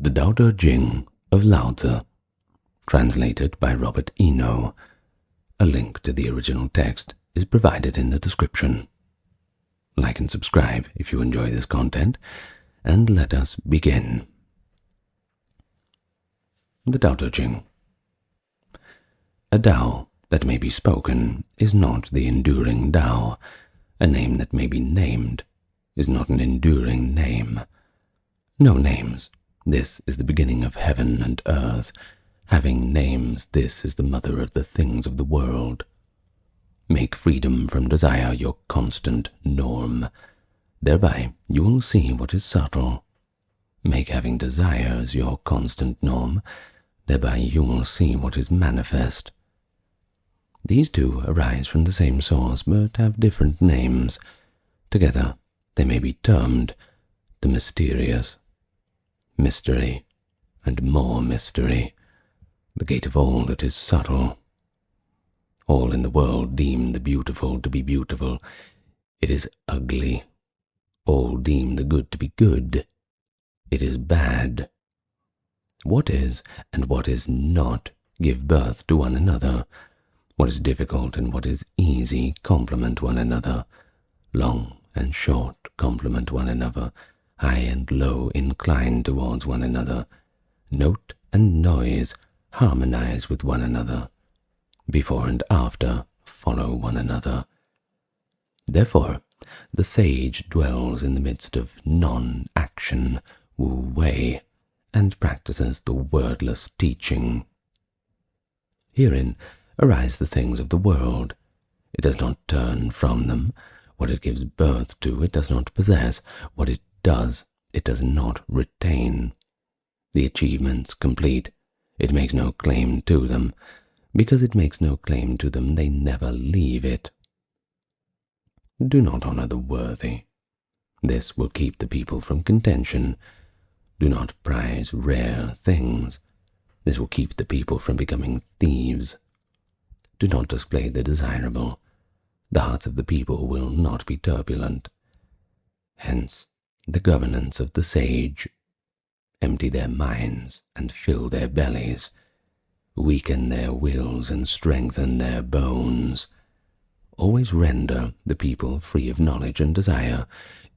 The Dao De Jing of Lao Tzu, translated by Robert Eno. A link to the original text is provided in the description. Like and subscribe if you enjoy this content, and let us begin. The Dao De Jing. A Tao that may be spoken is not the enduring Tao. A name that may be named is not an enduring name. No names. This is the beginning of heaven and earth. Having names, this is the mother of the things of the world. Make freedom from desire your constant norm. Thereby you will see what is subtle. Make having desires your constant norm. Thereby you will see what is manifest. These two arise from the same source, but have different names. Together they may be termed the mysterious, mystery, and more mystery, the gate of all that is subtle. All in the world deem the beautiful to be beautiful. It is ugly. All deem the good to be good. It is bad. What is and what is not give birth to one another. What is difficult and what is easy complement one another. Long and short complement one another. High and low incline towards one another. Note and noise harmonize with one another. Before and after follow one another. Therefore, the sage dwells in the midst of non-action, wu-wei, and practices the wordless teaching. Herein arise the things of the world. It does not turn from them. What it gives birth to, it does not possess. What it does not retain. The achievements complete, it makes no claim to them. Because it makes no claim to them, they never leave it. Do not honor the worthy. This will keep the people from contention. Do not prize rare things. This will keep the people from becoming thieves. Do not display the desirable. The hearts of the people will not be turbulent. Hence, the governance of the sage. Empty their minds and fill their bellies. Weaken their wills and strengthen their bones. Always render the people free of knowledge and desire.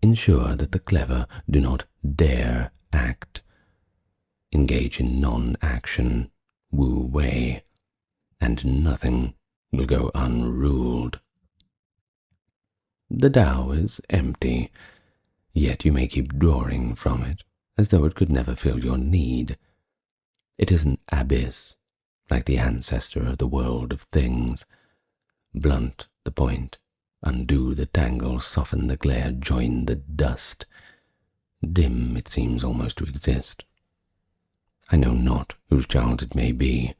Ensure that the clever do not dare act. Engage in non-action, wu-wei, and nothing will go unruled. The Tao is empty, yet you may keep drawing from it, as though it could never fill your need. It is an abyss, like the ancestor of the world of things. Blunt the point, undo the tangle, soften the glare, join the dust. Dim it seems almost to exist. I know not whose child it may be.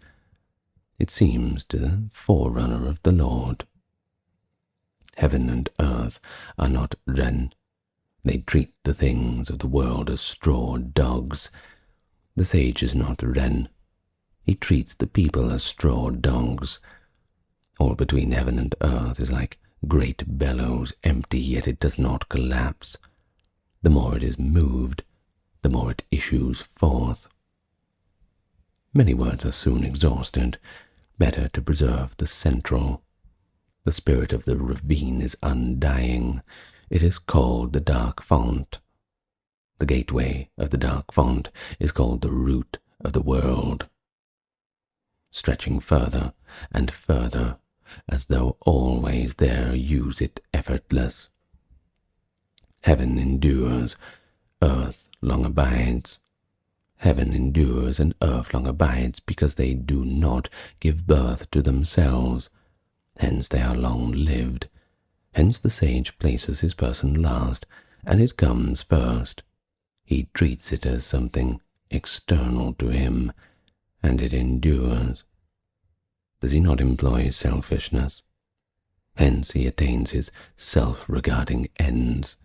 It seems to the forerunner of the Lord. Heaven and earth are not Ren. They treat the things of the world as straw dogs. The sage is not Ren. He treats the people as straw dogs. All between heaven and earth is like great bellows, empty, yet it does not collapse. The more it is moved, the more it issues forth. Many words are soon exhausted. Better to preserve the central. The spirit of the ravine is undying. It is called the dark font. The gateway of the dark font is called the root of the world. Stretching further and further, as though always there, use it effortless. Heaven endures, earth long abides. Heaven endures and earth long abides because they do not give birth to themselves. Hence they are long-lived. Hence the sage places his person last, and it comes first. He treats it as something external to him, and it endures. Does he not employ selfishness? Hence he attains his self-regarding ends.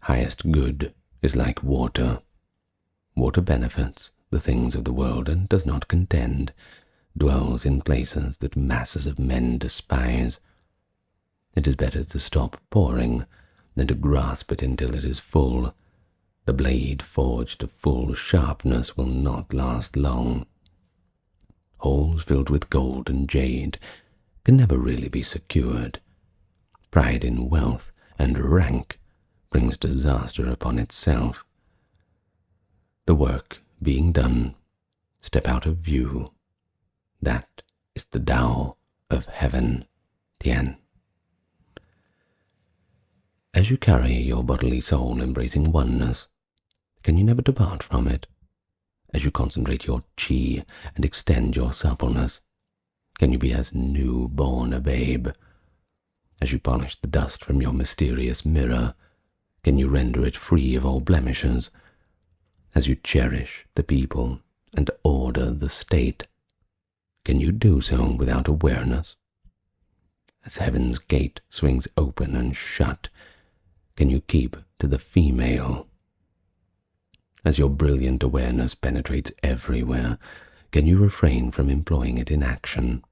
Highest good is like water. Water benefits the things of the world and does not contend, dwells in places that masses of men despise. It is better to stop pouring than to grasp it until it is full. The blade forged to full sharpness will not last long. Holes filled with gold and jade can never really be secured. Pride in wealth and rank brings disaster upon itself. The work being done, step out of view. That is the Tao of heaven, Tian. As you carry your bodily soul embracing oneness, can you never depart from it? As you concentrate your chi and extend your suppleness, can you be as new-born a babe? As you polish the dust from your mysterious mirror, can you render it free of all blemishes? As you cherish the people and order the state, can you do so without awareness? As heaven's gate swings open and shut, can you keep to the female? As your brilliant awareness penetrates everywhere, can you refrain from employing it in action?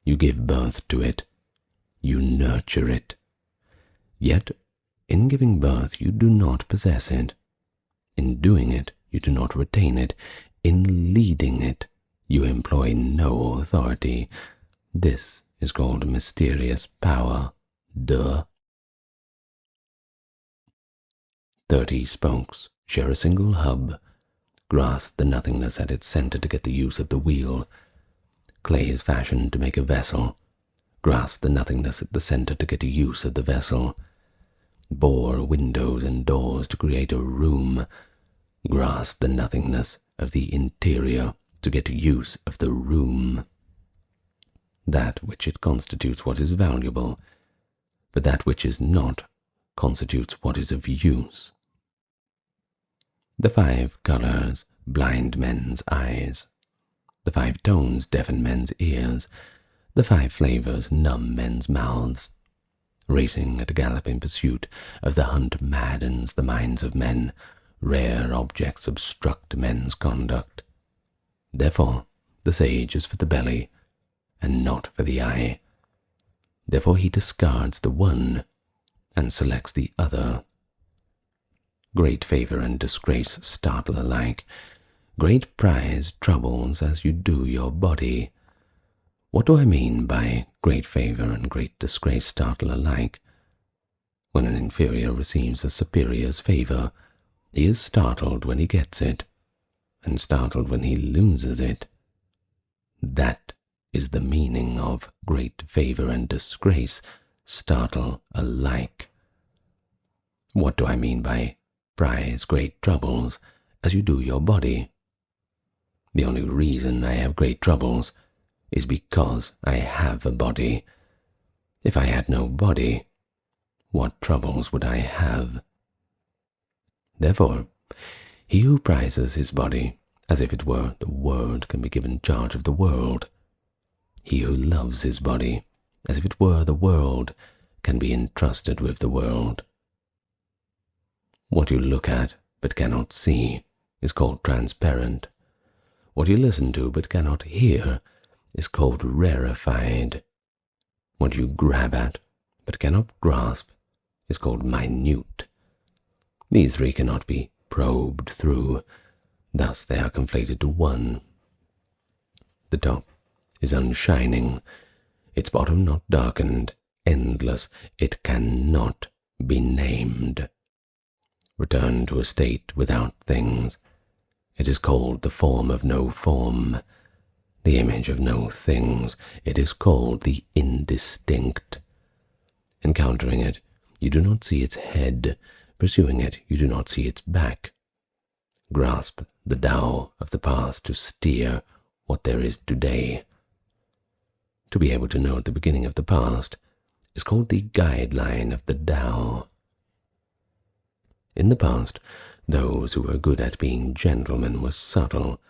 You give birth to it. You nurture it. Yet, in giving birth, you do not possess it. In doing it, you do not retain it. In leading it, you employ no authority. This is called mysterious power. Duh. 30 spokes share a single hub. Grasp the nothingness at its center to get the use of the wheel. Clay is fashioned to make a vessel. Grasp the nothingness at the center to get the use of the vessel. Bore windows and doors to create a room. Grasp the nothingness of the interior to get use of the room. That which it constitutes what is valuable, but that which is not constitutes what is of use. The 5 colors blind men's eyes. The 5 tones deafen men's ears. The 5 flavors numb men's mouths. Racing at a gallop in pursuit of the hunt maddens the minds of men. Rare objects obstruct men's conduct. Therefore, the sage is for the belly, and not for the eye. Therefore he discards the one, and selects the other. Great favor and disgrace startle alike. Great prize troubles as you do your body. What do I mean by great favor and great disgrace startle alike? When an inferior receives a superior's favor, he is startled when he gets it, and startled when he loses it. That is the meaning of great favor and disgrace startle alike. What do I mean by prize great troubles as you do your body? The only reason I have great troubles is because I have a body. If I had no body, what troubles would I have? Therefore, he who prizes his body as if it were the world can be given charge of the world. He who loves his body as if it were the world can be entrusted with the world. What you look at but cannot see is called transparent. What you listen to but cannot hear is called rarefied. What you grab at but cannot grasp is called minute. These 3 cannot be probed through, thus they are conflated to one. The top is unshining, its bottom not darkened, endless, it cannot be named. Return to a state without things. It is called the form of no form, the image of no things. It is called the indistinct. Encountering it, you do not see its head. Pursuing it, you do not see its back. Grasp the Tao of the past to steer what there is today. To be able to know at the beginning of the past is called the guideline of the Tao. In the past, those who were good at being gentlemen were subtle,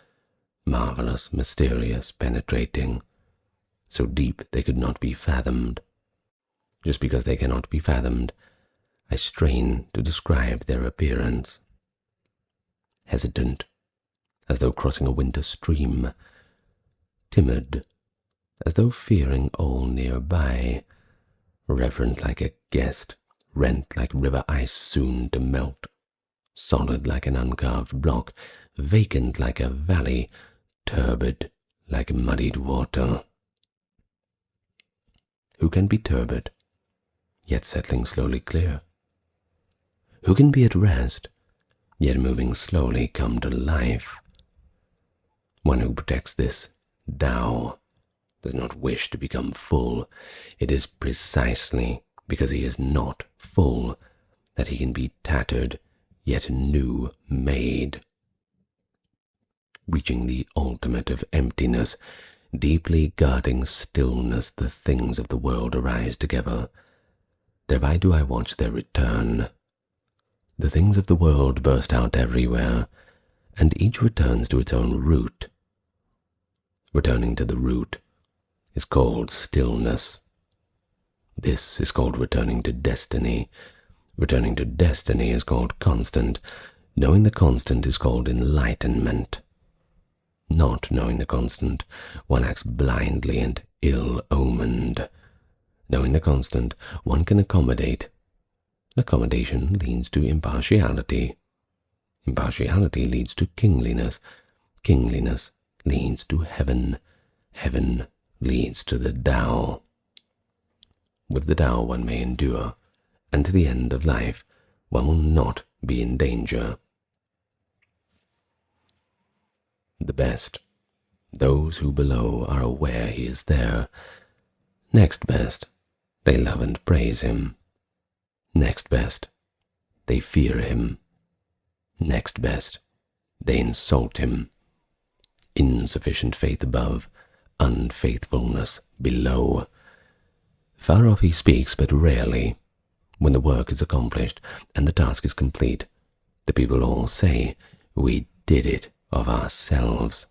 marvelous, mysterious, penetrating, so deep they could not be fathomed. Just because they cannot be fathomed, I strain to describe their appearance. Hesitant, as though crossing a winter stream. Timid, as though fearing all nearby. Reverent like a guest, rent like river ice soon to melt. solid like an uncarved block, vacant like a valley, turbid like muddied water. Who can be turbid, yet settling slowly clear? Who can be at rest, yet moving slowly come to life? One who protects this Tao does not wish to become full. It is precisely because he is not full that he can be tattered, yet new made. Reaching the ultimate of emptiness, deeply guarding stillness, the things of the world arise together. Thereby do I watch their return. The things of the world burst out everywhere, and each returns to its own root. Returning to the root is called stillness. This is called returning to destiny. Returning to destiny is called constant. Knowing the constant is called enlightenment. Not knowing the constant, one acts blindly and ill-omened. Knowing the constant, one can accommodate. Accommodation leads to impartiality. Impartiality leads to kingliness. Kingliness leads to heaven. Heaven leads to the Tao. With the Tao one may endure, and to the end of life one will not be in danger. The best, those who below are aware he is there. Next best, they love and praise him. Next best, they fear him. Next best, they insult him. Insufficient faith above, unfaithfulness below. Far off he speaks, but rarely. When the work is accomplished and the task is complete, the people all say, "We did it of ourselves."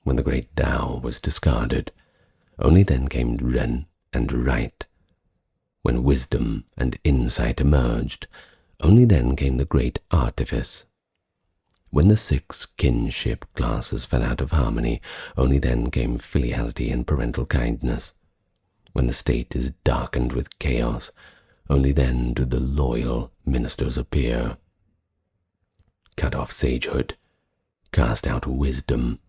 When the great Tao was discarded, only then came Ren and Right. When wisdom and insight emerged, only then came the great artifice. When the 6 kinship classes fell out of harmony, only then came filiality and parental kindness. When the state is darkened with chaos, only then do the loyal ministers appear. Cut off sagehood, cast out wisdom.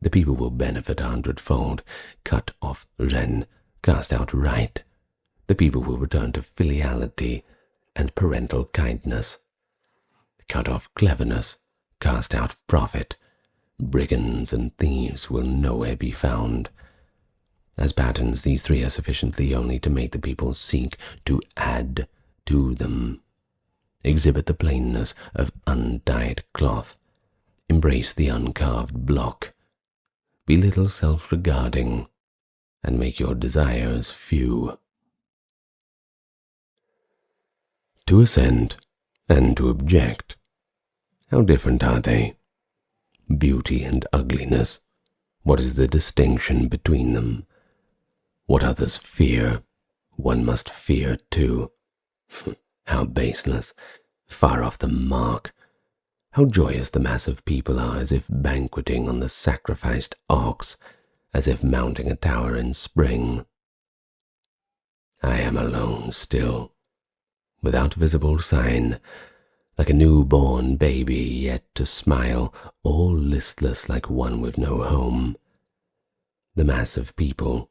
The people will benefit 100-fold. Cut off Ren, cast out Right. The people will return to filiality and parental kindness. Cut off cleverness, cast out profit. Brigands and thieves will nowhere be found. As patterns, these 3 are sufficiently only to make the people seek to add to them. Exhibit the plainness of undyed cloth. Embrace the uncarved block. Be little self-regarding, and make your desires few. To assent and to object, how different are they? Beauty and ugliness, what is the distinction between them? What others fear, one must fear too. How baseless, far off the mark. How joyous the mass of people are, as if banqueting on the sacrificed ox, as if mounting a tower in spring. I am alone still, without visible sign, like a new-born baby yet to smile, all listless like one with no home. The mass of people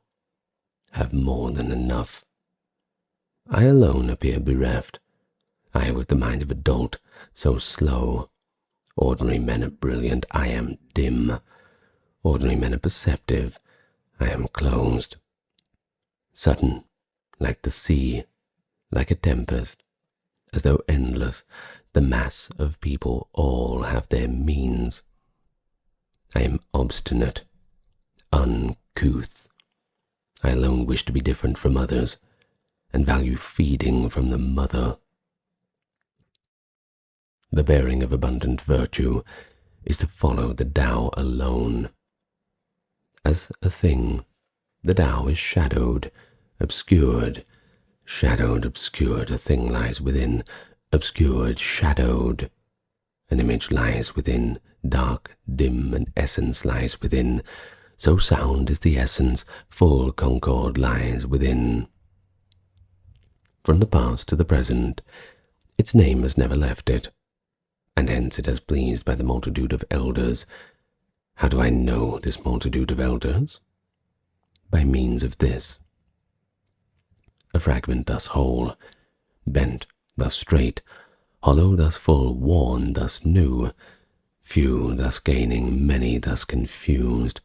have more than enough. I alone appear bereft, I with the mind of a dolt, so slow. Ordinary men are brilliant, I am dim. Ordinary men are perceptive, I am closed. Sudden, like the sea, like a tempest, as though endless, the mass of people all have their means. I am obstinate, uncouth. I alone wish to be different from others, and value feeding from the mother. The bearing of abundant virtue is to follow the Tao alone. As a thing, the Tao is shadowed, obscured. Shadowed, obscured, a thing lies within, obscured, shadowed. An image lies within, dark, dim, and essence lies within. So sound is the essence, full concord lies within. From the past to the present, Its name has never left it, and hence it has pleased by the multitude of elders. How do I know this multitude of elders? By means of this. A fragment thus whole, bent thus straight, hollow thus full, worn thus new, few thus gaining, many thus confused.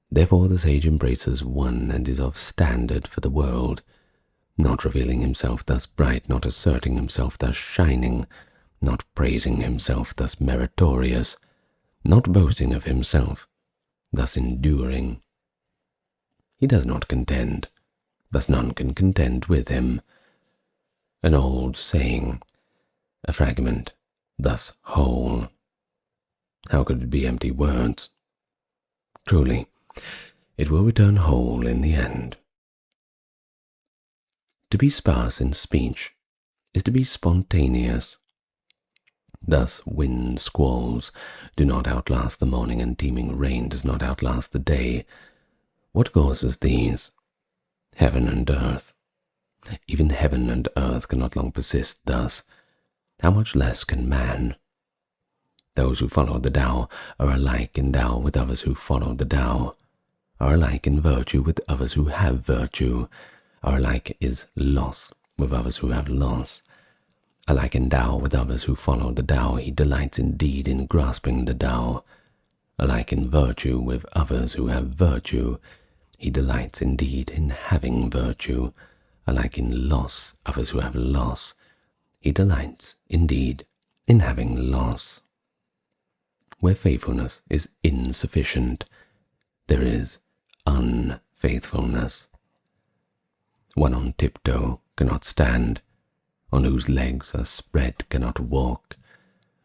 Therefore the sage embraces one and is of standard for the world, not revealing himself thus bright, not asserting himself thus shining, not praising himself thus meritorious, not boasting of himself thus enduring. He does not contend, thus none can contend with him. An old saying, a fragment thus whole. How could it be empty words? Truly, it will return whole in the end. To be sparse in speech is to be spontaneous. Thus wind squalls do not outlast the morning, and teeming rain does not outlast the day. What causes these? Heaven and earth. Even heaven and earth cannot long persist thus. How much less can man? Those who follow the Tao are alike in Tao with others who follow the Tao, are alike in virtue with others who have virtue, are alike is loss with others who have loss. Alike in Tao with others who follow the Tao, he delights indeed in grasping the Tao. Alike in virtue with others who have virtue, he delights indeed in having virtue. Alike in loss, others who have loss, he delights indeed in having loss. Where faithfulness is insufficient, there is unfaithfulness. One on tiptoe cannot stand, one whose legs are spread cannot walk,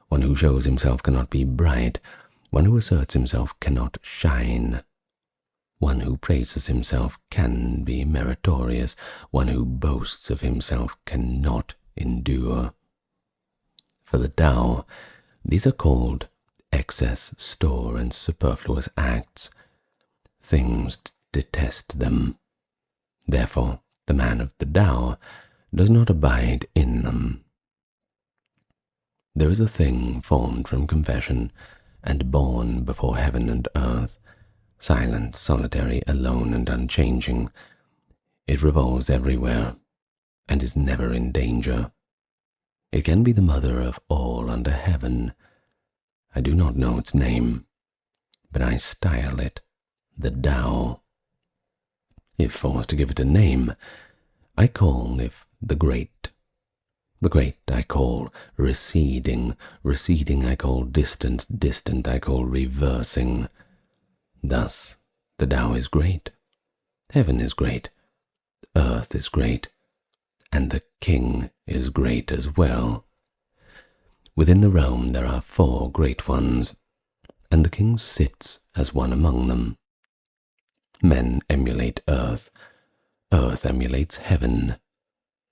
one who shows himself cannot be bright, one who asserts himself cannot shine, one who praises himself can be meritorious, one who boasts of himself cannot endure. For the Tao, these are called excess, store, and superfluous acts. Things detest them. Therefore, the man of the Tao does not abide in them. There is a thing formed from confession and born before heaven and earth, silent, solitary, alone, and unchanging. It revolves everywhere and is never in danger. It can be the mother of all under heaven. I do not know its name, but I style it the Tao. If forced to give it a name, I call it the Great. The Great I call receding, receding I call distant, distant I call reversing. Thus the Tao is great, heaven is great, earth is great, and the King is great as well. Within the realm there are 4 great ones, and the King sits as one among them. Men emulate earth, earth emulates heaven,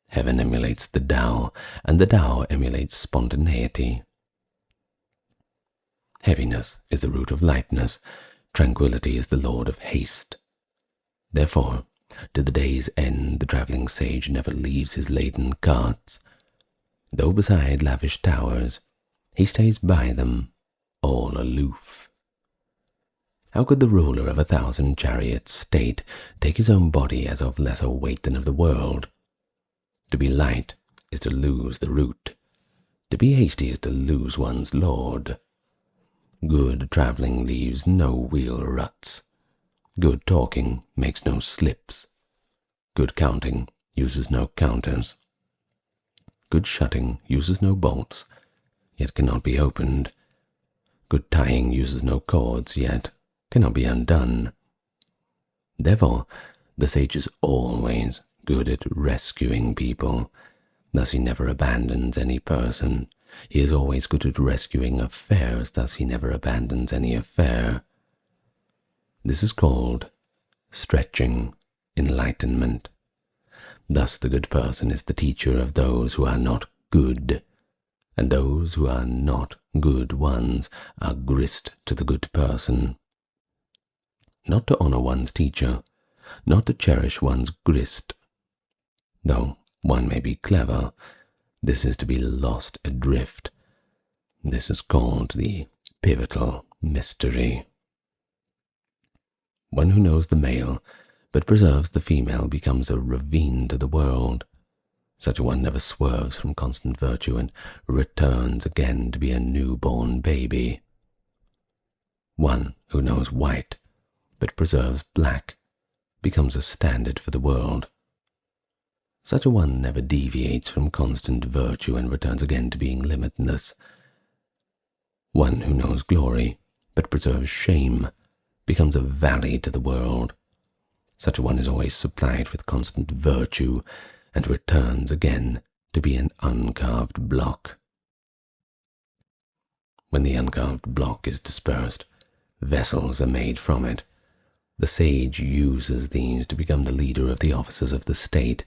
heaven emulates the Tao, and the Tao emulates spontaneity. Heaviness is the root of lightness, tranquility is the lord of haste. Therefore, to the day's end the travelling sage never leaves his laden carts. Though beside lavish towers, he stays by them, all aloof. How could the ruler of 1,000 chariots' state take his own body as of lesser weight than of the world? To be light is to lose the root. To be hasty is to lose one's lord. Good travelling leaves no wheel ruts. Good talking makes no slips. Good counting uses no counters. Good shutting uses no bolts, yet cannot be opened. Good tying uses no cords, yet cannot be undone. Therefore, the sage is always good at rescuing people. Thus he never abandons any person. He is always good at rescuing affairs. Thus he never abandons any affair. This is called stretching enlightenment. Thus the good person is the teacher of those who are not good, and those who are not good ones are grist to the good person. Not to honor one's teacher, not to cherish one's grist. Though one may be clever, This is to be lost adrift. This is called the pivotal mystery. One who knows the male but preserves the female becomes a ravine to the world. Such a one never swerves from constant virtue and returns again to be a newborn baby. One who knows white but preserves black becomes a standard for the world. Such a one never deviates from constant virtue and returns again to being limitless. One who knows glory but preserves shame becomes a valley to the world. Such a one is always supplied with constant virtue and returns again to be an uncarved block. When the uncarved block is dispersed, vessels are made from it. The sage uses these to become the leader of the officers of the state.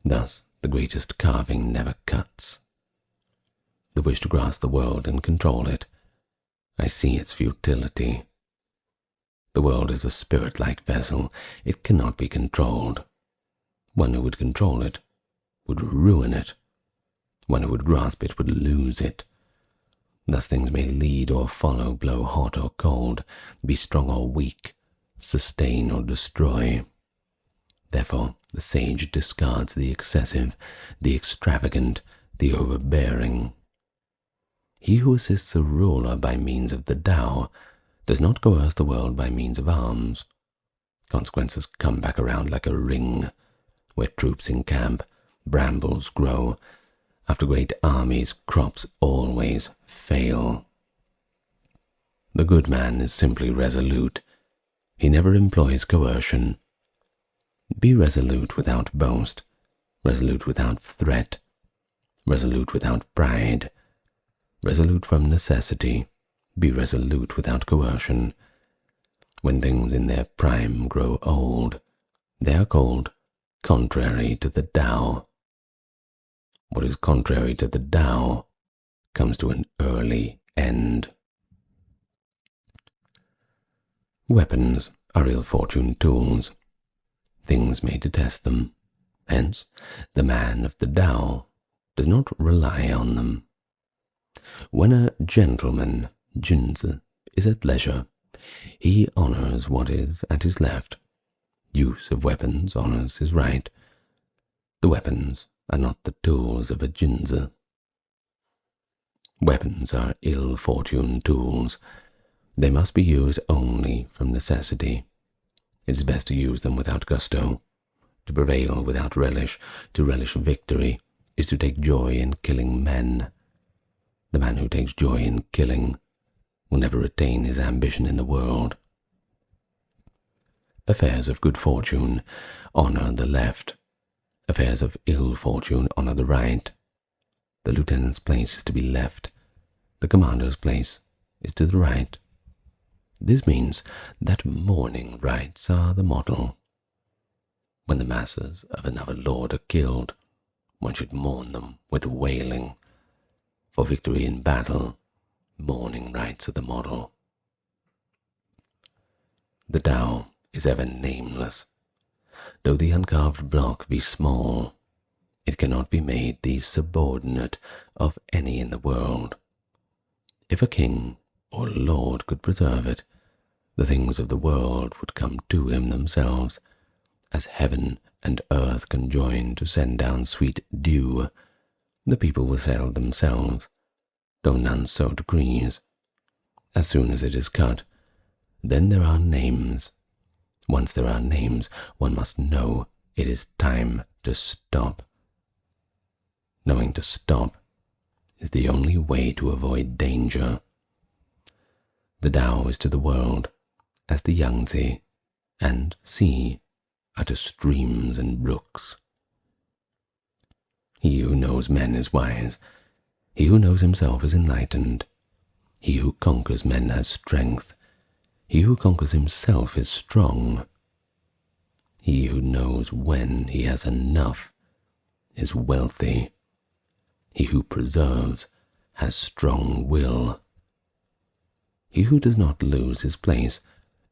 Thus, the greatest carving never cuts. The wish to grasp the world and control it, I see its futility. The world is a spirit-like vessel. It cannot be controlled. One who would control it would ruin it. One who would grasp it would lose it. Thus things may lead or follow, blow hot or cold, be strong or weak, sustain or destroy. Therefore, the sage discards the excessive, the extravagant, the overbearing. He who assists a ruler by means of the Tao does not coerce the world by means of arms. Consequences come back around like a ring. Where troops encamp, brambles grow. After great armies, crops always fail. The good man is simply resolute. He never employs coercion. Be resolute without boast, resolute without threat, resolute without pride, resolute from necessity. Be resolute without coercion. When things in their prime grow old, they are called contrary to the Tao. What is contrary to the Tao comes to an early end. Weapons are ill-fortune tools. Things may detest them. Hence, the man of the Tao does not rely on them. When a gentleman, Junzi, is at leisure, he honors what is at his left. Use of weapons honors his right. The weapons are not the tools of a Junzi. Weapons are ill-fortune tools. They must be used only from necessity. It is best to use them without gusto. To prevail without relish, to relish victory, is to take joy in killing men. The man who takes joy in killing will never attain his ambition in the world. Affairs of good fortune honor the left. Affairs of ill fortune honor the right. The lieutenant's place is to be left. The commander's place is to the right. This means that mourning rites are the model. When the masses of another lord are killed, one should mourn them with wailing. For victory in battle, mourning rites are the model. The Tao is ever nameless. Though the uncarved block be small, it cannot be made the subordinate of any in the world. If a king or lord could preserve it, the things of the world would come to him themselves, as heaven and earth conjoin to send down sweet dew. The people will settle themselves, though none so decrees. As soon as it is cut, then there are names. Once there are names, one must know it is time to stop. Knowing to stop is the only way to avoid danger. The Tao is to the world as the Yangtze and sea are to streams and brooks. He who knows men is wise. He who knows himself is enlightened. He who conquers men has strength. He who conquers himself is strong. He who knows when he has enough is wealthy. He who preserves has strong will. He who does not lose his place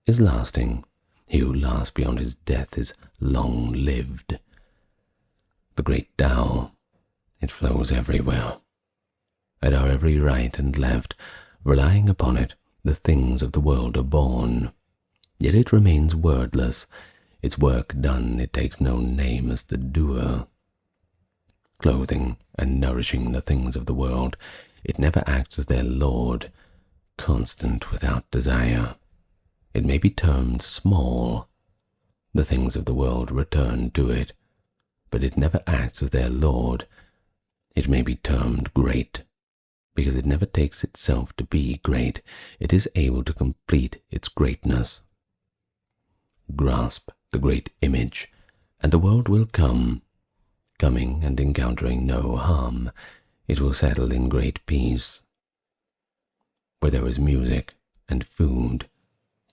is lasting. He who lasts beyond his death is long-lived. The great Tao It flows everywhere. At our every right and left, relying upon it, the things of the world are born. Yet it remains wordless. Its work done, it takes no name as the doer. Clothing and nourishing the things of the world, it never acts as their lord, constant without desire. It may be termed small. The things of the world return to it, but it never acts as their lord. It may be termed great, because it never takes itself to be great. It is able to complete its greatness. Grasp the great image, and the world will come. Coming and encountering no harm, it will settle in great peace. Where there is music and food,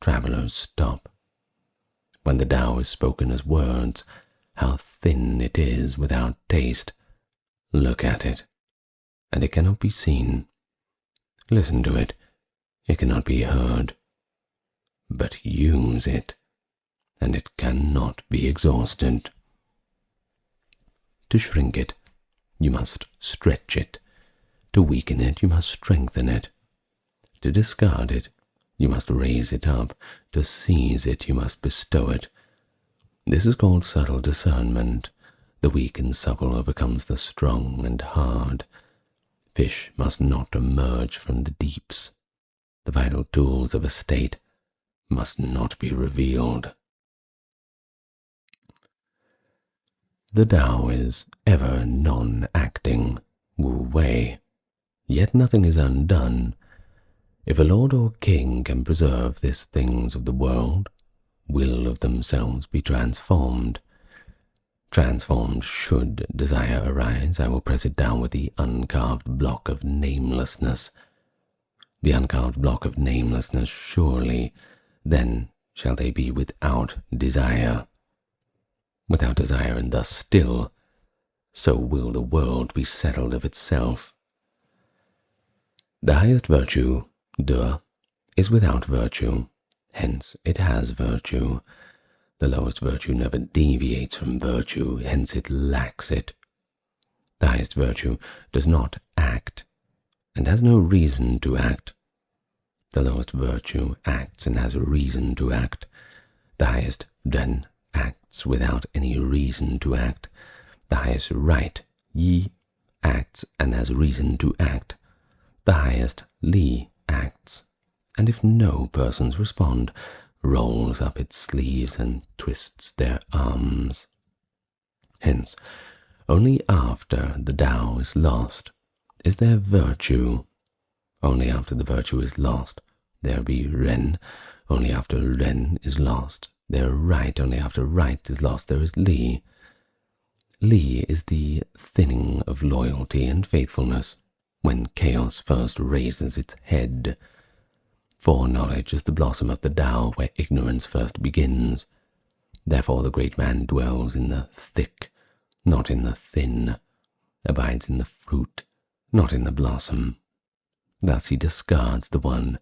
travelers stop. When the Tao is spoken as words, how thin it is without taste. Look at it, and it cannot be seen. Listen to it, it cannot be heard. But use it, and it cannot be exhausted. To shrink it, you must stretch it. To weaken it, you must strengthen it. To discard it, you must raise it up. To seize it, you must bestow it. This is called subtle discernment. The weak and supple overcomes the strong and hard. Fish must not emerge from the deeps. The vital tools of a state must not be revealed. The Tao is ever non-acting, Wu Wei, yet nothing is undone. If a lord or king can preserve these things of the world, will of themselves be transformed. Transformed should desire arise, I will press it down with the uncarved block of namelessness. The uncarved block of namelessness, surely, then shall they be without desire. Without desire and thus still, so will the world be settled of itself. The highest virtue, De, is without virtue, hence it has virtue. The lowest virtue never deviates from virtue, hence it lacks it. The highest virtue does not act, and has no reason to act. The lowest virtue acts and has a reason to act. The highest, then, acts without any reason to act. The highest right, Yi, acts and has reason to act. The highest, Li, acts, and if no persons respond, rolls up its sleeves and twists their arms. Hence, only after the Tao is lost is there virtue. Only after the virtue is lost there be Ren. Only after Ren is lost there right. Only after right is lost there is Li. Li is the thinning of loyalty and faithfulness when chaos first raises its head. Foreknowledge is the blossom of the Tao where ignorance first begins. Therefore the great man dwells in the thick, not in the thin, abides in the fruit, not in the blossom. Thus he discards the one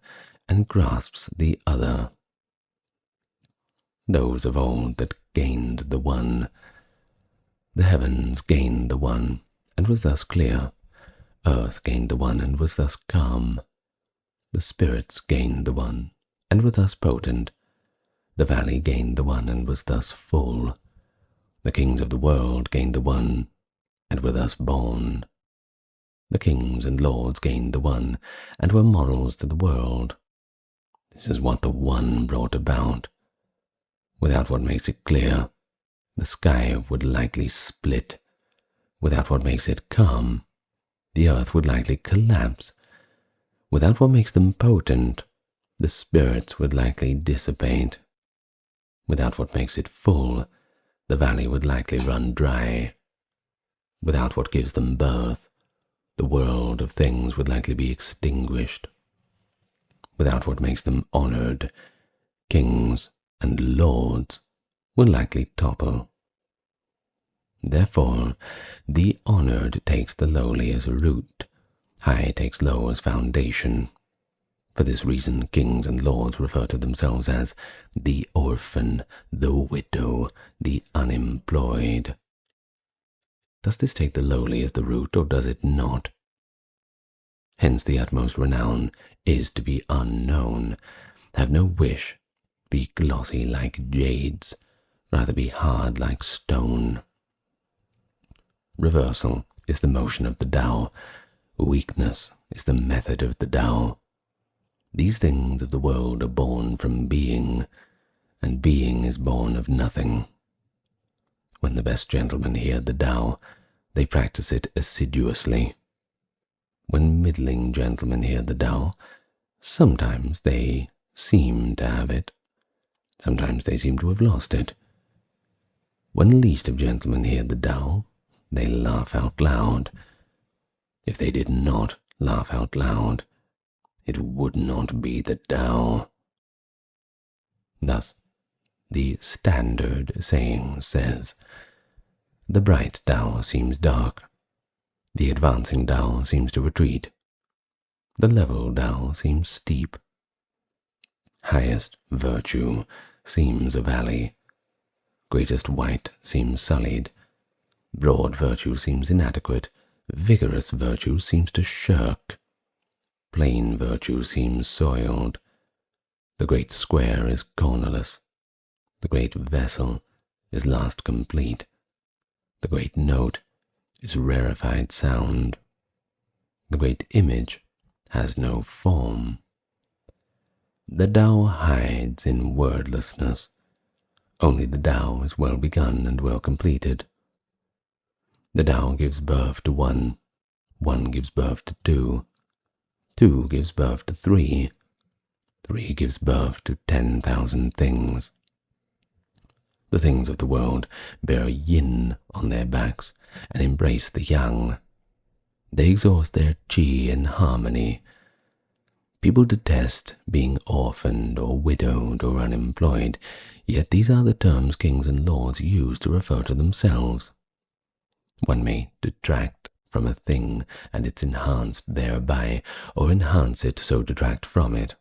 and grasps the other. Those of old that gained the one. The heavens gained the one, and was thus clear. Earth gained the one, and was thus calm. The spirits gained the one, and were thus potent. The valley gained the one, and was thus full. The kings of the world gained the one, and were thus born. The kings and lords gained the one, and were models to the world. This is what the one brought about. Without what makes it clear, the sky would likely split. Without what makes it calm, the earth would likely collapse. Without what makes them potent, the spirits would likely dissipate. Without what makes it full, the valley would likely run dry. Without what gives them birth, the world of things would likely be extinguished. Without what makes them honored, kings and lords will likely topple. Therefore, the honored takes the lowly as a root, high takes low as foundation. For this reason, kings and lords refer to themselves as the orphan, the widow, the unemployed. Does this take the lowly as the root, or does it not? Hence the utmost renown is to be unknown, have no wish, be glossy like jades, rather be hard like stone. Reversal is the motion of the Tao, weakness is the method of the Tao. These things of the world are born from being, and being is born of nothing. When the best gentlemen hear the Tao, they practice it assiduously. When middling gentlemen hear the Tao, sometimes they seem to have it, sometimes they seem to have lost it. When the least of gentlemen hear the Tao, they laugh out loud. If they did not laugh out loud, it would not be the Tao. Thus, the standard saying says, the bright Tao seems dark, the advancing Tao seems to retreat, the level Tao seems steep, highest virtue seems a valley, greatest white seems sullied, broad virtue seems inadequate, vigorous virtue seems to shirk, plain virtue seems soiled, the great square is cornerless, the great vessel is last complete, the great note is rarefied sound, the great image has no form. The Tao hides in wordlessness, only the Tao is well begun and well completed. The Tao gives birth to one, one gives birth to two, two gives birth to three, three gives birth to 10,000 things. The things of the world bear yin on their backs and embrace the yang. They exhaust their qi in harmony. People detest being orphaned or widowed or unemployed, yet these are the terms kings and lords use to refer to themselves. One may detract from a thing, and it's enhanced thereby, or enhance it, so detract from it.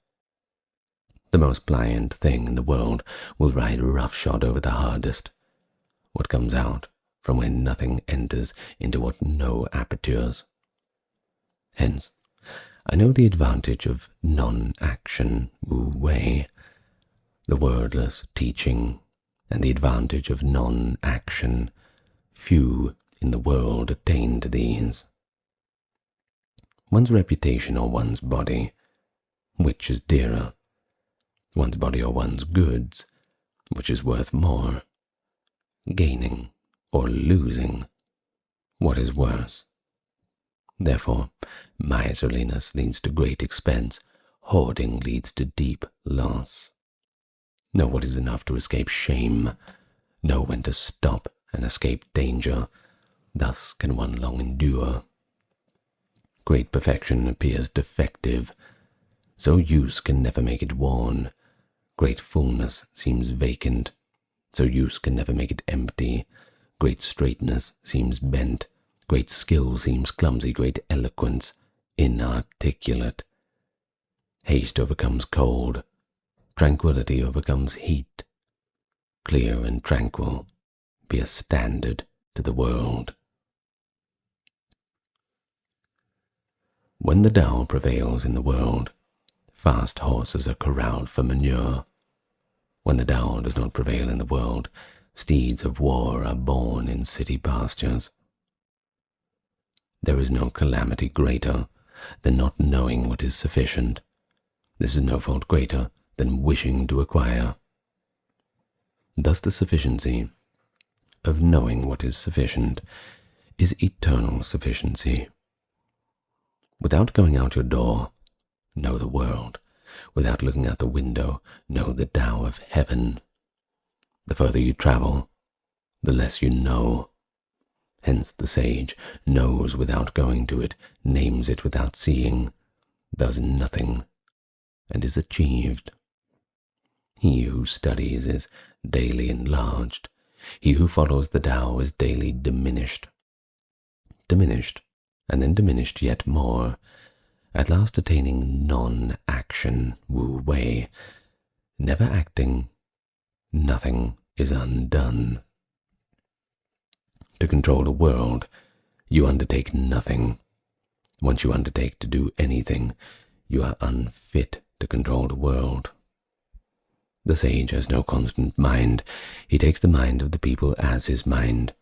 The most pliant thing in the world will ride roughshod over the hardest. What comes out from where nothing enters into what no apertures. Hence, I know the advantage of non-action, Wu Wei, the wordless teaching, and the advantage of non-action. Few in the world attain to these. One's reputation or one's body, which is dearer? One's body or one's goods, which is worth more? Gaining or losing, what is worse? Therefore, miserliness leads to great expense, hoarding leads to deep loss. Know what is enough to escape shame, know when to stop and escape danger, thus can one long endure. Great perfection appears defective, so use can never make it worn. Great fullness seems vacant, so use can never make it empty. Great straightness seems bent, great skill seems clumsy, great eloquence inarticulate. Haste overcomes cold, tranquility overcomes heat. Clear and tranquil, be a standard to the world. When the Tao prevails in the world, fast horses are corralled for manure. When the Tao does not prevail in the world, steeds of war are born in city pastures. There is no calamity greater than not knowing what is sufficient. This is no fault greater than wishing to acquire. Thus the sufficiency of knowing what is sufficient is eternal sufficiency. Without going out your door, know the world. Without looking out the window, know the Tao of heaven. The further you travel, the less you know. Hence the sage knows without going to it, names it without seeing, does nothing, and is achieved. He who studies is daily enlarged. He who follows the Tao is daily diminished. Diminished, and then diminished yet more, at last attaining non-action, Wu Wei. Never acting, nothing is undone. to control the world, you undertake nothing. Once you undertake to do anything, you are unfit to control the world. The sage has no constant mind. He takes the mind of the people as his mind.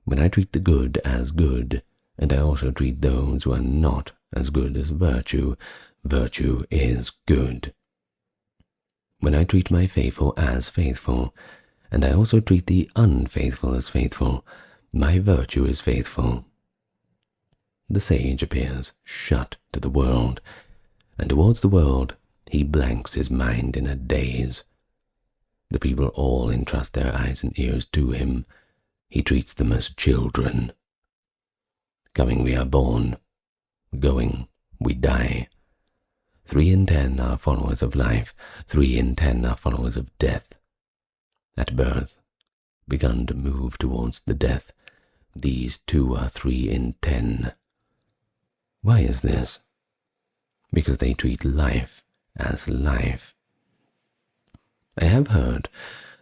When I treat the good as good, and I also treat those who are not as good as virtue, virtue is good. When I treat my faithful as faithful, and I also treat the unfaithful as faithful, my virtue is faithful. The sage appears shut to the world, and towards the world he blanks his mind in a daze. The people all entrust their eyes and ears to him. He treats them as children. Coming we are born, going we die. 3 in 10 are followers of life, 3 in 10 are followers of death. At birth, begun to move towards the death, these too are 3 in 10. Why is this? Because they treat life as life. I have heard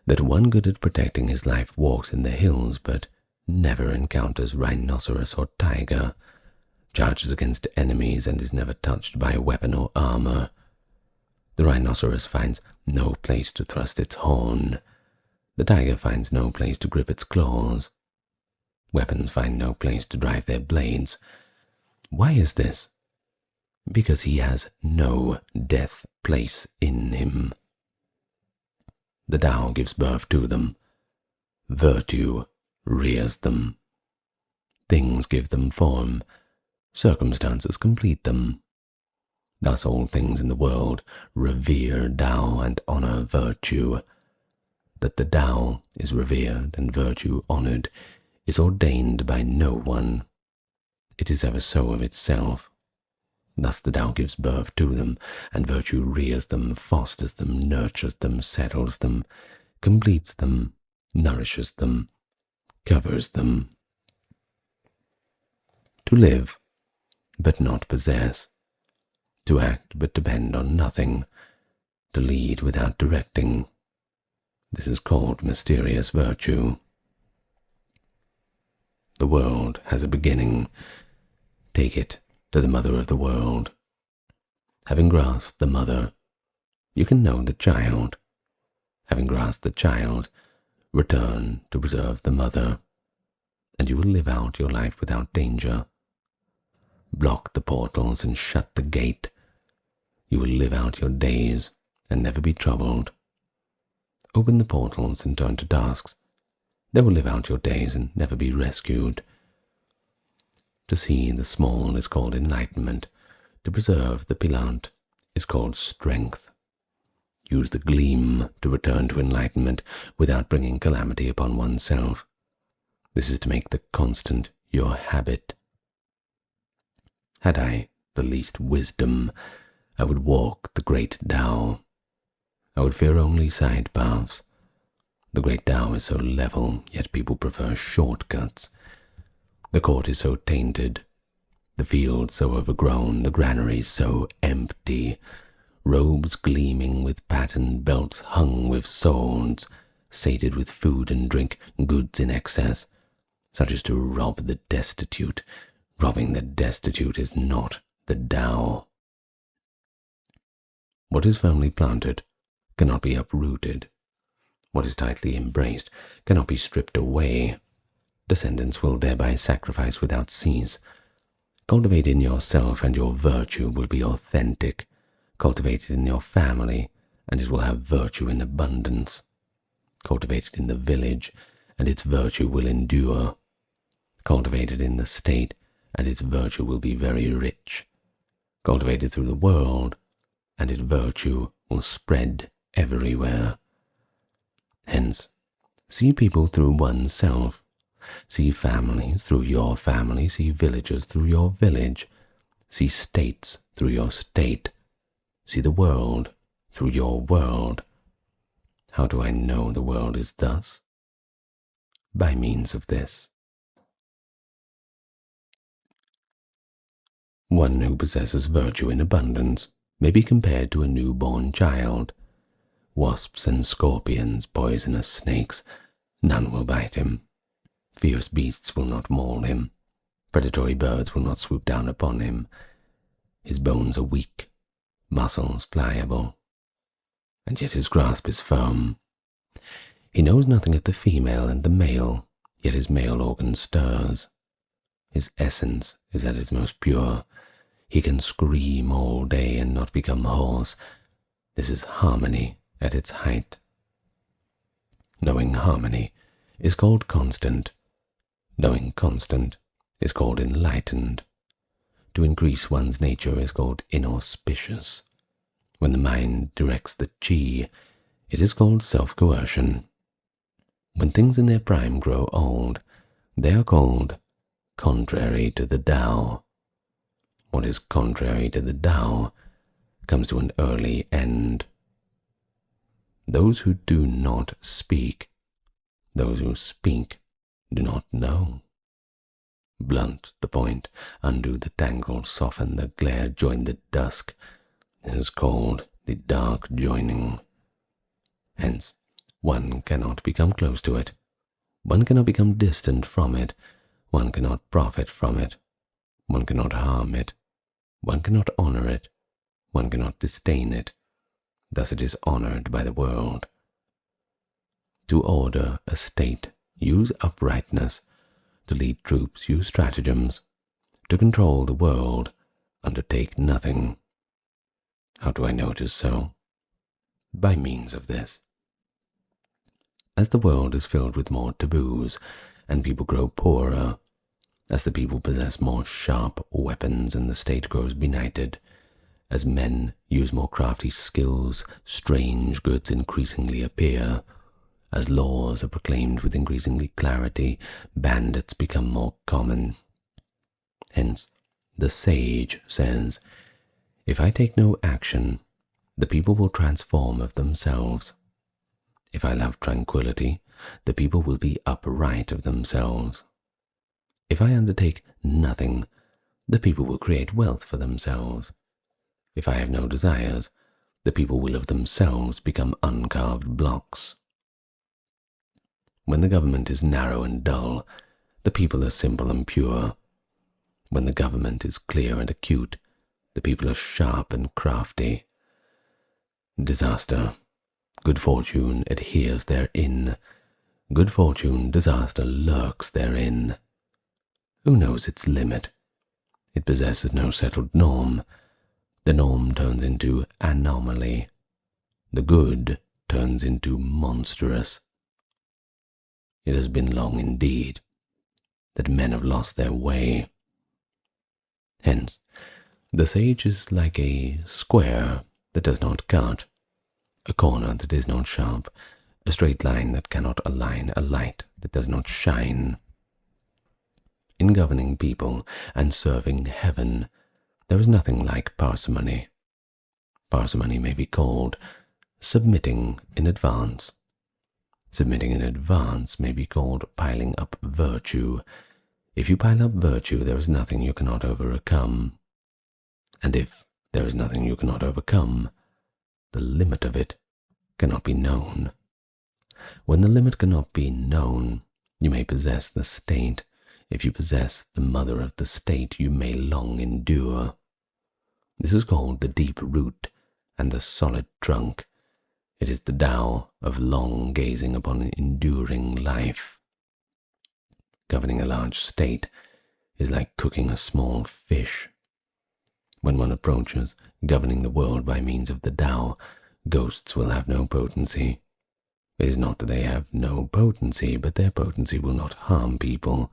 that one good at protecting his life walks in the hills, but never encounters rhinoceros or tiger, charges against enemies, and is never touched by weapon or armor. The rhinoceros finds no place to thrust its horn. The tiger finds no place to grip its claws. Weapons find no place to drive their blades. Why is this? Because he has no death place in him. The Tao gives birth to them. Virtue rears them. Things give them form. Circumstances complete them. Thus all things in the world revere Tao and honor virtue. That the Tao is revered and virtue honored is ordained by no one. It is ever so of itself. Thus the Tao gives birth to them, and virtue rears them, fosters them, nurtures them, settles them, completes them, nourishes them, covers them. To live, but not possess. To act, but depend on nothing. To lead without directing. This is called mysterious virtue. The world has a beginning. Take it to the mother of the world. Having grasped the mother, you can know the child. Having grasped the child, return to preserve the mother, and you will live out your life without danger. Block the portals and shut the gate. You will live out your days and never be troubled. Open the portals and turn to tasks. They will live out your days and never be rescued. To see the small is called enlightenment. To preserve the pilant is called strength. Use the gleam to return to enlightenment without bringing calamity upon oneself. This is to make the constant your habit. Had I the least wisdom, I would walk the great Tao. I would fear only side paths. The great Tao is so level, yet people prefer shortcuts. The court is so tainted, the fields so overgrown, the granaries so empty, robes gleaming with patterned belts hung with swords, sated with food and drink, goods in excess, such as to rob the destitute. Robbing the destitute is not the Tao. What is firmly planted cannot be uprooted. What is tightly embraced cannot be stripped away. Descendants will thereby sacrifice without cease. Cultivate in yourself, and your virtue will be authentic. Cultivate it in your family, and it will have virtue in abundance. Cultivate it in the village, and its virtue will endure. Cultivate it in the state, and its virtue will be very rich. Cultivate it through the world, and its virtue will spread everywhere. Hence, see people through oneself. See families through your family. See villages through your village. See states through your state. See the world through your world. How do I know the world is thus? By means of this. One who possesses virtue in abundance may be compared to a newborn child. Wasps and scorpions, poisonous snakes, none will bite him. Fierce beasts will not maul him. Predatory birds will not swoop down upon him. His bones are weak, muscles pliable, and yet his grasp is firm. He knows nothing of the female and the male, yet his male organ stirs. His essence is at its most pure. He can scream all day and not become hoarse. This is harmony at its height. Knowing harmony is called constant. Knowing constant is called enlightened. To increase one's nature is called inauspicious. When the mind directs the chi, it is called self-coercion. When things in their prime grow old, they are called contrary to the Tao. What is contrary to the Tao comes to an early end. Those who do not speak, those who speak do not know. Blunt the point, undo the tangle, soften the glare, join the dusk. This is called the dark joining. Hence, one cannot become close to it. One cannot become distant from it. One cannot profit from it. One cannot harm it. One cannot honor it. One cannot disdain it. Thus it is honored by the world. To order a state, use uprightness. To lead troops, use stratagems. To control the world, undertake nothing. How do I know it is so? By means of this. As the world is filled with more taboos, and people grow poorer, as the people possess more sharp weapons and the state grows benighted, as men use more crafty skills, strange goods increasingly appear. As laws are proclaimed with increasingly clarity, bandits become more common. Hence, the sage says, if I take no action, the people will transform of themselves. If I love tranquility, the people will be upright of themselves. If I undertake nothing, the people will create wealth for themselves. If I have no desires, the people will of themselves become uncarved blocks. When the government is narrow and dull, the people are simple and pure. When the government is clear and acute, the people are sharp and crafty. Disaster, good fortune adheres therein. Good fortune, disaster lurks therein. Who knows its limit? It possesses no settled norm. The norm turns into anomaly. The good turns into monstrous. It has been long indeed that men have lost their way. Hence, the sage is like a square that does not cut, a corner that is not sharp, a straight line that cannot align, a light that does not shine. In governing people and serving heaven, there is nothing like parsimony. Parsimony may be called submitting in advance. Submitting in advance may be called piling up virtue. If you pile up virtue, there is nothing you cannot overcome. And if there is nothing you cannot overcome, the limit of it cannot be known. When the limit cannot be known, you may possess the state. If you possess the mother of the state, you may long endure. This is called the deep root and the solid trunk. It is the Tao of long gazing upon an enduring life. Governing a large state is like cooking a small fish. When one approaches governing the world by means of the Tao, ghosts will have no potency. It is not that they have no potency, but their potency will not harm people.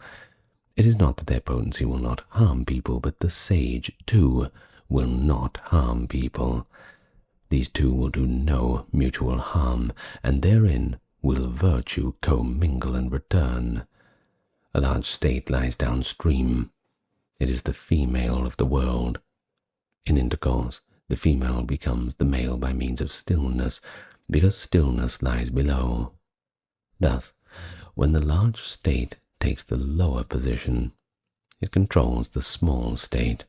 It is not that their potency will not harm people, but the sage, too, will not harm people. These two will do no mutual harm, and therein will virtue commingle and return. A large state lies downstream. It is the female of the world. In intercourse, the female becomes the male by means of stillness, because stillness lies below. Thus, when the large state takes the lower position, it controls the small state.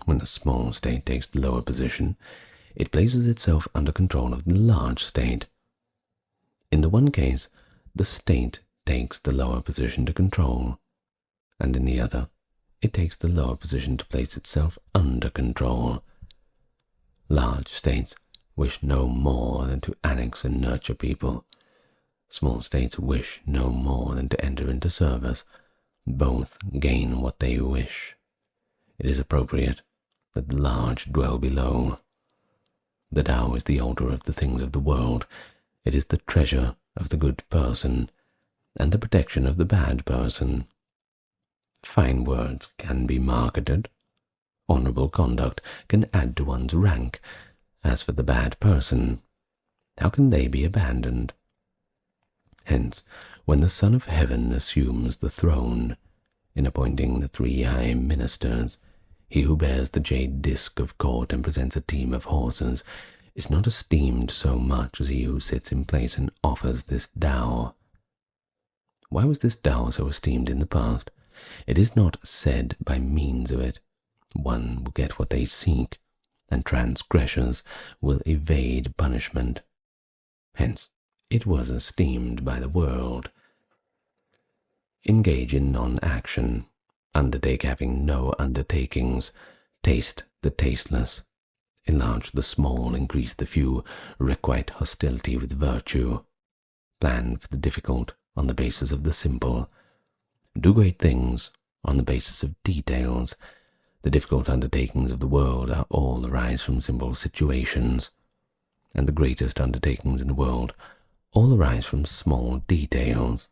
When the small state takes the lower position, it places itself under control of the large state. In the one case, the state takes the lower position to control, and in the other, it takes the lower position to place itself under control. Large states wish no more than to annex and nurture people. Small states wish no more than to enter into service. Both gain what they wish. It is appropriate that the large dwell below. The Tao is the altar of the things of the world. It is the treasure of the good person and the protection of the bad person. Fine words can be marketed. Honorable conduct can add to one's rank. As for the bad person, how can they be abandoned? Hence, when the Son of Heaven assumes the throne, in appointing the 3 high ministers, he who bears the jade disc of court and presents a team of horses is not esteemed so much as he who sits in place and offers this Tao. Why was this Tao so esteemed in the past? It is not said by means of it one will get what they seek, and transgressors will evade punishment. Hence, it was esteemed by the world. Engage in non-action, undertake having no undertakings, taste the tasteless, enlarge the small, increase the few, requite hostility with virtue, plan for the difficult on the basis of the simple, do great things on the basis of details. The difficult undertakings of the world are all arise from simple situations, and the greatest undertakings in the world all arise from small details.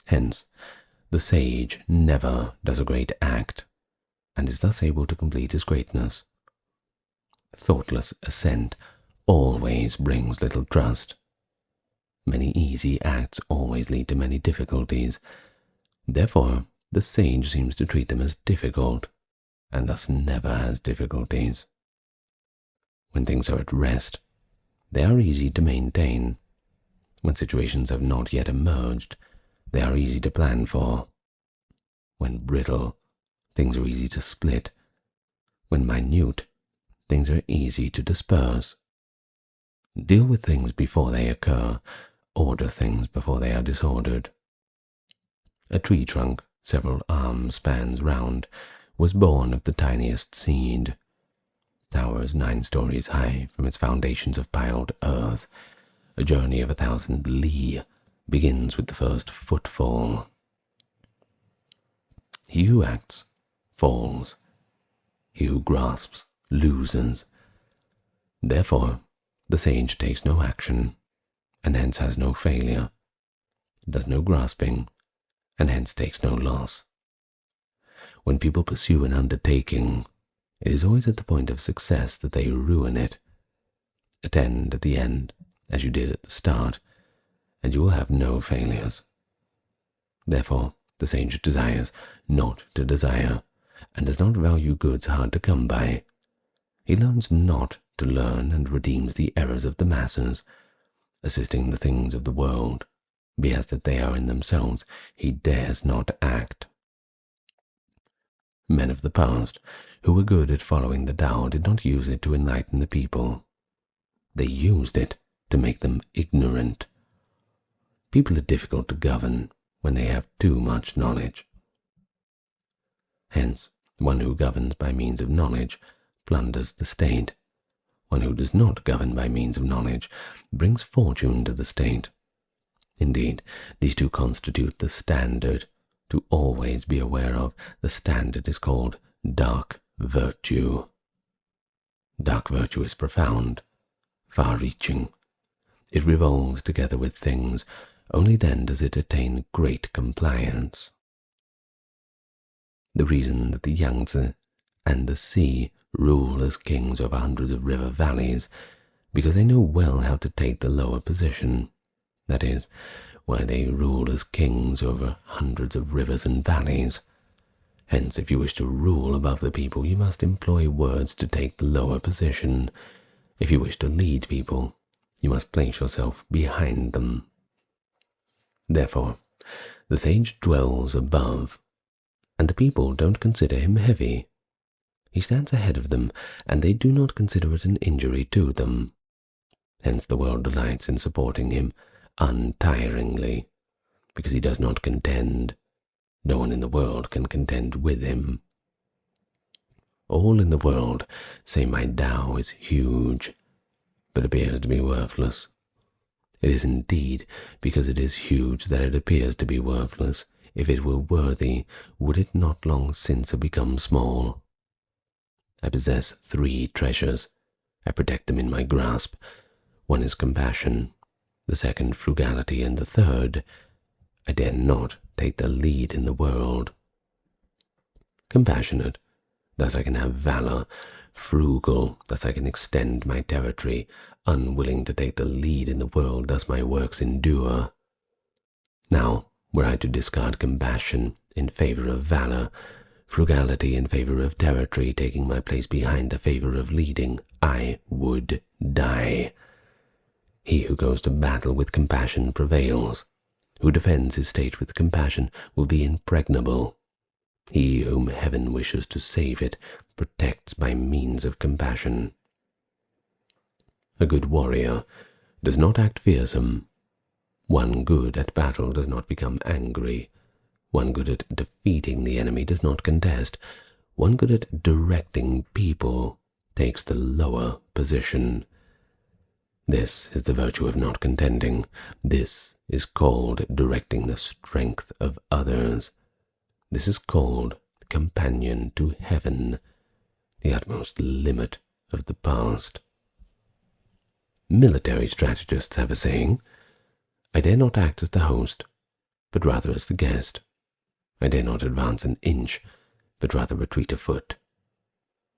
Hence, the sage never does a great act, and is thus able to complete his greatness. Thoughtless assent always brings little trust. Many easy acts always lead to many difficulties. Therefore, the sage seems to treat them as difficult, and thus never has difficulties. When things are at rest, they are easy to maintain. When situations have not yet emerged, they are easy to plan for. When brittle, things are easy to split. When minute, things are easy to disperse. Deal with things before they occur. Order things before they are disordered. A tree trunk, several arm spans round, was born of the tiniest seed. Towers 9 stories high from its foundations of piled earth. A journey of 1,000 li begins with the first footfall. He who acts falls. He who grasps loses. Therefore, the sage takes no action, and hence has no failure, does no grasping, and hence takes no loss. When people pursue an undertaking, it is always at the point of success that they ruin it. Attend at the end, as you did at the start, and you will have no failures. Therefore, the sage desires not to desire, and does not value goods hard to come by. He learns not to learn and redeems the errors of the masses, assisting the things of the world, be as that they are in themselves. He dares not act. Men of the past, who were good at following the Tao, did not use it to enlighten the people. They used it to make them ignorant. People are difficult to govern when they have too much knowledge. Hence, one who governs by means of knowledge plunders the state. One who does not govern by means of knowledge brings fortune to the state. Indeed, these two constitute the standard to always be aware of. The standard is called dark virtue. Dark virtue is profound, far-reaching. It revolves together with things. Only then does it attain great compliance. The reason that the Yangtze and the sea rule as kings over hundreds of river valleys, because they know well how to take the lower position. That is, why they rule as kings over hundreds of rivers and valleys. Hence, if you wish to rule above the people, you must employ words to take the lower position. If you wish to lead people, you must place yourself behind them. Therefore, the sage dwells above, and the people don't consider him heavy. He stands ahead of them, and they do not consider it an injury to them. Hence the world delights in supporting him untiringly. because he does not contend. No one in the world can contend with him. All in the world say my Tao is huge, but appears to be worthless. It is indeed because it is huge that it appears to be worthless. If it were worthy, would it not long since have become small? I possess 3 treasures. I protect them in my grasp. One is compassion, the second frugality, and the third, I dare not take the lead in the world. Compassionate, thus I can have valor. Frugal, thus I can extend my territory. Unwilling to take the lead in the world, thus my works endure. Now, were I to discard compassion in favor of valor, frugality in favor of territory, taking my place behind the favor of leading, I would die. He who goes to battle with compassion prevails. Who defends his state with compassion will be impregnable. He whom heaven wishes to save it protects by means of compassion. A good warrior does not act fearsome. One good at battle does not become angry. One good at defeating the enemy does not contest. One good at directing people takes the lower position. This is the virtue of not contending. This is called directing the strength of others. This is called companion to heaven, the utmost limit of the past. Military strategists have a saying, I dare not act as the host, but rather as the guest. I dare not advance an inch, but rather retreat a foot.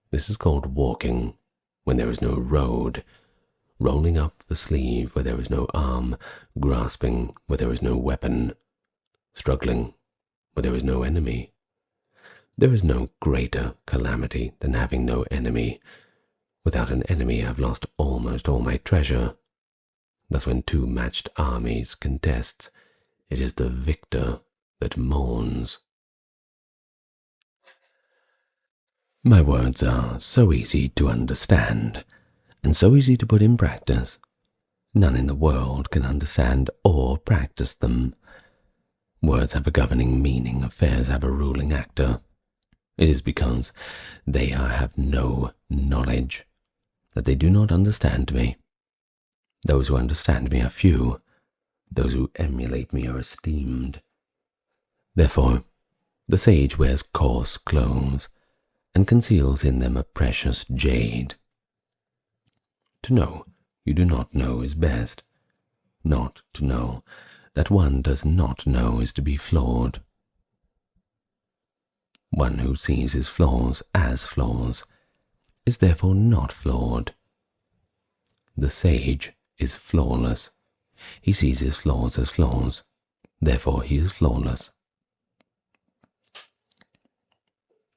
This is called walking when there is no road, rolling up the sleeve where there is no arm, grasping where there is no weapon, struggling where there is no enemy. There is no greater calamity than having no enemy. Without an enemy, I've lost almost all my treasure. Thus when 2 matched armies contest, it is the victor that mourns. My words are so easy to understand, and so easy to put in practice. None in the world can understand or practice them. Words have a governing meaning, affairs have a ruling actor. It is because they have no knowledge that they do not understand me. Those who understand me are few. Those who emulate me are esteemed. Therefore, the sage wears coarse clothes and conceals in them a precious jade. To know you do not know is best. Not to know that one does not know is to be flawed. One who sees his flaws as flaws is therefore not flawed. The sage is flawless. He sees his flaws as flaws, therefore he is flawless.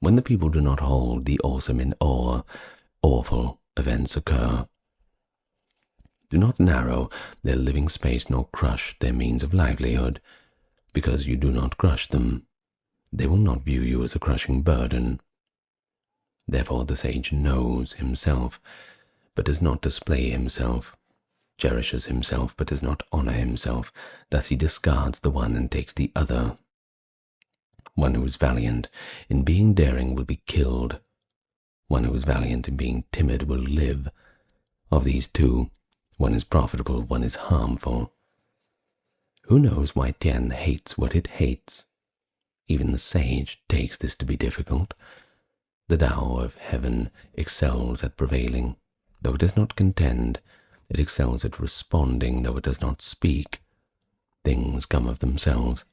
When the people do not hold the awesome in awe, awful events occur. Do not narrow their living space nor crush their means of livelihood, because you do not crush them. They will not view you as a crushing burden. Therefore the sage knows himself, but does not display himself, cherishes himself, but does not honor himself. Thus he discards the one and takes the other. One who is valiant in being daring will be killed. One who is valiant in being timid will live. Of these 2, one is profitable, one is harmful. Who knows why Tian hates what it hates? Even the sage takes this to be difficult. The Tao of heaven excels at prevailing, though it does not contend. It excels at responding, though it does not speak. Things come of themselves.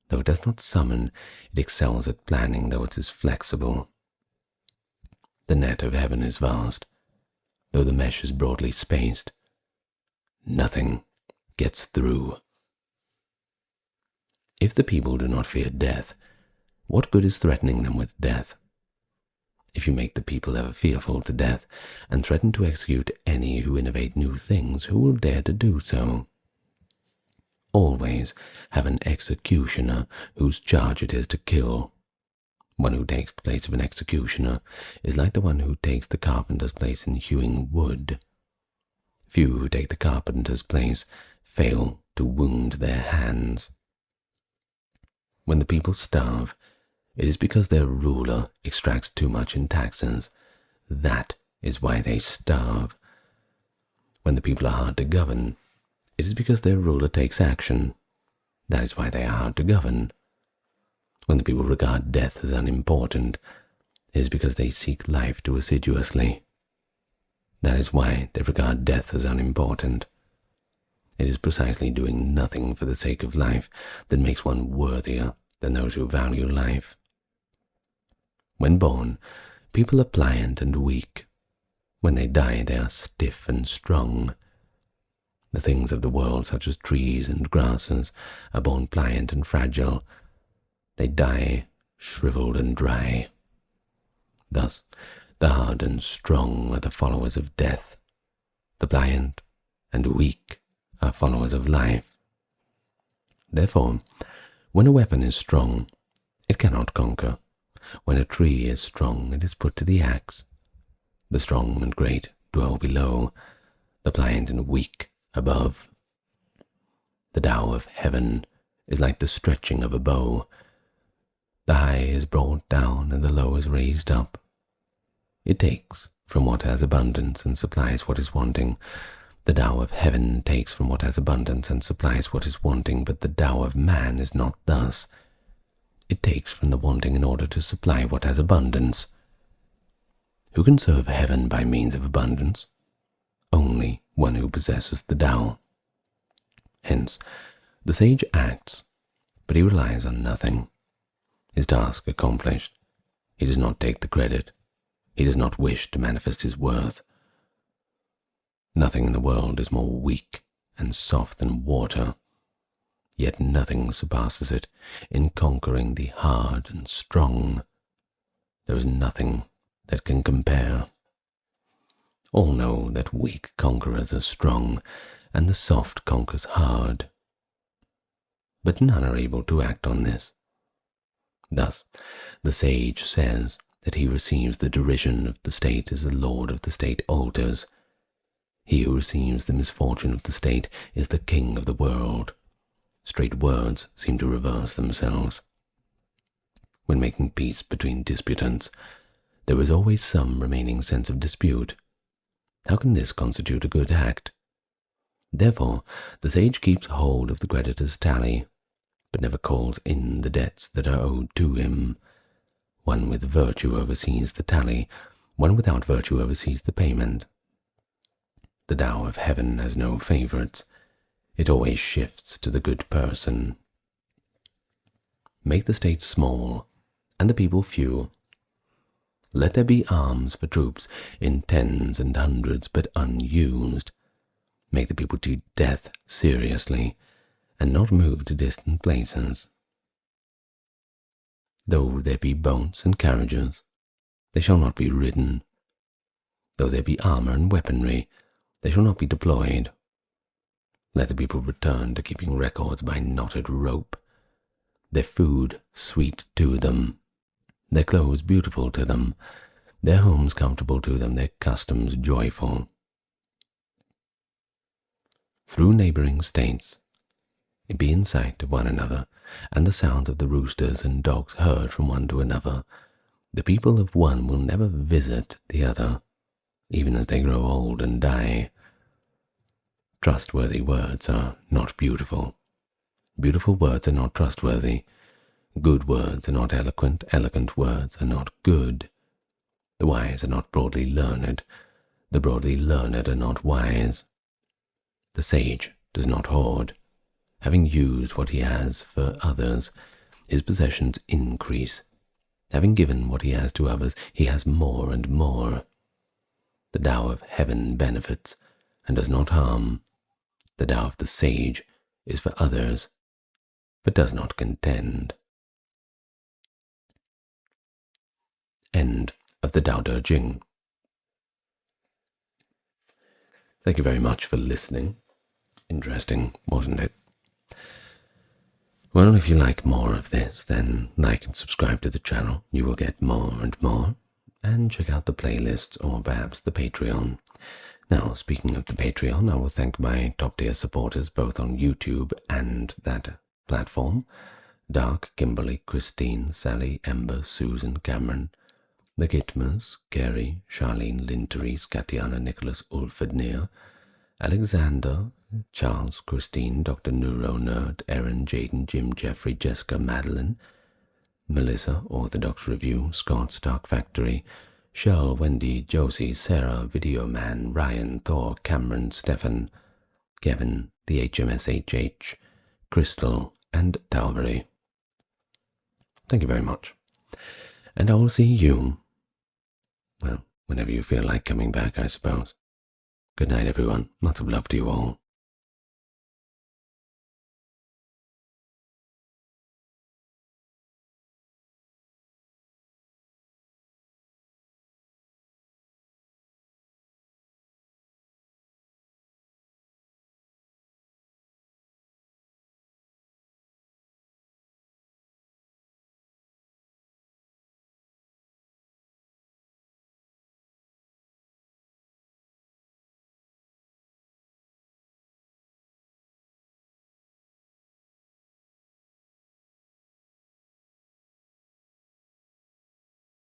Though it does not summon, it excels at planning, though it is flexible. The net of heaven is vast, though the mesh is broadly spaced. Nothing gets through. If the people do not fear death, what good is threatening them with death? If you make the people ever fearful to death, and threaten to execute any who innovate new things, who will dare to do so? Always have an executioner whose charge it is to kill. One who takes the place of an executioner is like the one who takes the carpenter's place in hewing wood. Few who take the carpenter's place fail to wound their hands. When the people starve, it is because their ruler extracts too much in taxes. That is why they starve. When the people are hard to govern, it is because their ruler takes action. That is why they are hard to govern. When the people regard death as unimportant, it is because they seek life too assiduously. That is why they regard death as unimportant. It is precisely doing nothing for the sake of life that makes one worthier than those who value life. When born, people are pliant and weak. When they die, they are stiff and strong. The things of the world, such as trees and grasses, are born pliant and fragile. They die shriveled and dry. Thus, the hard and strong are the followers of death. The pliant and weak are followers of life. Therefore, when a weapon is strong, it cannot conquer. When a tree is strong, it is put to the axe. The strong and great dwell below, the pliant and weak above. The Tao of heaven is like the stretching of a bow. The high is brought down and the low is raised up. It takes from what has abundance and supplies what is wanting. The Tao of heaven takes from what has abundance and supplies what is wanting, but the Tao of man is not thus. It takes from the wanting in order to supply what has abundance. Who can serve heaven by means of abundance? Only one who possesses the Tao. Hence, the sage acts, but he relies on nothing. His task accomplished, he does not take the credit. He does not wish to manifest his worth. Nothing in the world is more weak and soft than water, yet nothing surpasses it in conquering the hard and strong. There is nothing that can compare. All know that weak conquerors are strong, and the soft conquers hard. But none are able to act on this. Thus, the sage says that he receives the derision of the state as the lord of the state alters. He who receives the misfortune of the state is the king of the world. Straight words seem to reverse themselves. When making peace between disputants, there is always some remaining sense of dispute. How can this constitute a good act? Therefore, the sage keeps hold of the creditor's tally, but never calls in the debts that are owed to him. One with virtue oversees the tally, one without virtue oversees the payment. The Tao of heaven has no favorites. It always shifts to the good person. Make the state small, and the people few. Let there be arms for troops in tens and hundreds, but unused. Make the people treat death seriously, and not move to distant places. Though there be boats and carriages, they shall not be ridden. Though there be armor and weaponry, they shall not be deployed. Let the people return to keeping records by knotted rope. Their food sweet to them, their clothes beautiful to them, their homes comfortable to them, their customs joyful. Through neighboring states, be in sight of one another, and the sounds of the roosters and dogs heard from one to another. The people of one will never visit the other, even as they grow old and die. Trustworthy words are not beautiful. Beautiful words are not trustworthy. Good words are not eloquent. Eloquent words are not good. The wise are not broadly learned. The broadly learned are not wise. The sage does not hoard. Having used what he has for others, his possessions increase. Having given what he has to others, he has more and more. The Tao of heaven benefits and does not harm. The Tao of the sage is for others, but does not contend. End of the Dao De Jing. Thank you very much for listening. Interesting, wasn't it? Well, if you like more of this, then like and subscribe to the channel. You will get more and more. And check out the playlists or perhaps the Patreon. Now, speaking of the Patreon, I will thank my top-tier supporters both on YouTube and that platform. Dark, Kimberly, Christine, Sally, Ember, Susan, Cameron, the Gitmers, Gary, Charlene, Lynn, Therese, Katiana, Nicholas, Ulford, Near, Alexander, Charles, Christine, Dr. Neuro, Nerd, Erin, Jaden, Jim, Jeffrey, Jessica, Madeline, Melissa, Orthodox Review, Scott, Stark Factory, Shell, Wendy, Josie, Sarah, Video Man, Ryan, Thor, Cameron, Stefan, Kevin, the HMSHH, Crystal, and Talbury. Thank you very much. And I will see you, well, whenever you feel like coming back, I suppose. Good night, everyone. Lots of love to you all.